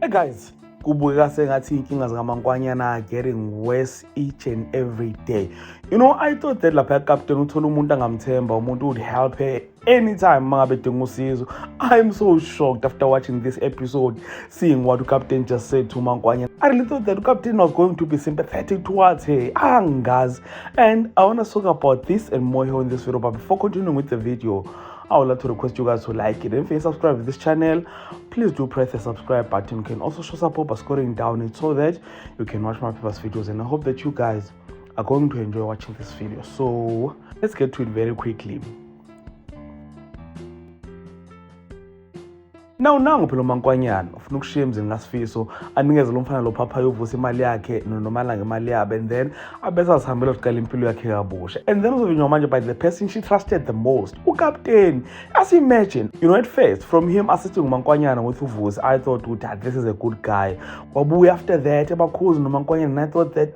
Hey guys, kubukeka sengathi inkinga zikaMaNkwanyana are getting worse each and every day. You know, I thought that lapha captain uthola umuntu angamthemba, umuntu would help her anytime mangabe edinga usizo. I am so shocked after watching this episode, seeing what the captain just said to MaNkwanyana. I really thought that the captain was going to be sympathetic towards her. Guys. And I want to talk about this and more here in this video, but before continuing with the video, I would like to request you guys to like it. And if you subscribe to this channel, please do press the subscribe button. You can also show support by scrolling down it so that you can watch my previous videos. And I hope that you guys are going to enjoy watching this video. So let's get to it very quickly. Nangu phela uMaNkwanyana ufuna ukushiya emzini kaSifiso anikeze lo mfana lo phapha yovusa imali yakhe nomalanga imali yabe, and then abese asihambela uqala impilo yakhe kabusha. And then uzovinywa manje by the person she trusted the most, uCaptain. As imagine, you know, at first from him assisting uMaNkwanyana with uvusa, I thought this is a good guy. Wabuya after that abakhuzi noMaNkwanyana, and I thought that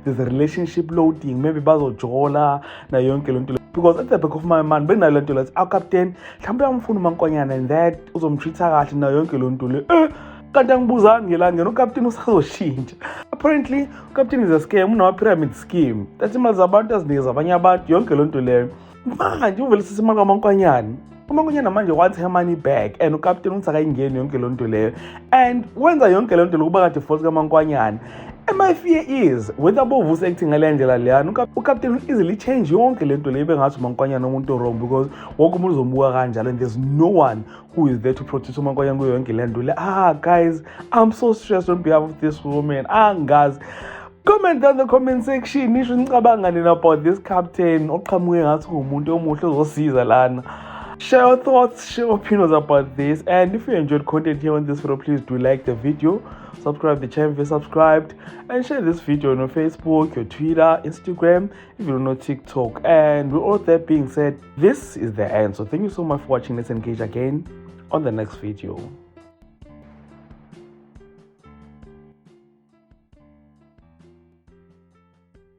there's a relationship loading, maybe bazojola na yonke lo nto. Because at the back of my mind, when I learned to our captain, mhlawumbe amfuna uMaNkwanyana, and that uzomtreat-a kahle na yonke lo nto le. Kanti angibuzanga ngelanga uCaptain usazoshintsha. Apparently, uCaptain is a scam, unama-pyramid scheme. That's imali zabantu azinikeza abanye abantu yonke lo nto leyo. Manje uvele sisimali kaMaNkwanyana. uMaNkwanyana manje wants her money back, and uCaptain unisakayingeni yonke lo nto leyo. And wenza yonke lo nto lo kuba kade force kaMaNkwanyana. And my fear is, whether bovusa acting ngalendlela leyana, uCaptain will easily change yonke le nto leyo bengathi uMaNkwanyana umuntu wrong, because wonke umuntu uzombuka kanjalo, and there's no one who is there to protect uMaNkwanyana kuyo yonke le nto le. Guys, I'm so stressed on behalf of this woman. Guys, comment down the comment section nisho nicabangani about this captain oqhamuke ngathi umuntu omuhle ozosiza lana. Share your thoughts, share your opinions about this, and if you enjoyed content here on this video, please do like the video, subscribe to the channel if you're subscribed, and share this video on your Facebook, your Twitter, Instagram, if you don't know TikTok. And with all that being said, this is the end. So thank you so much for watching. Let's engage again on the next video.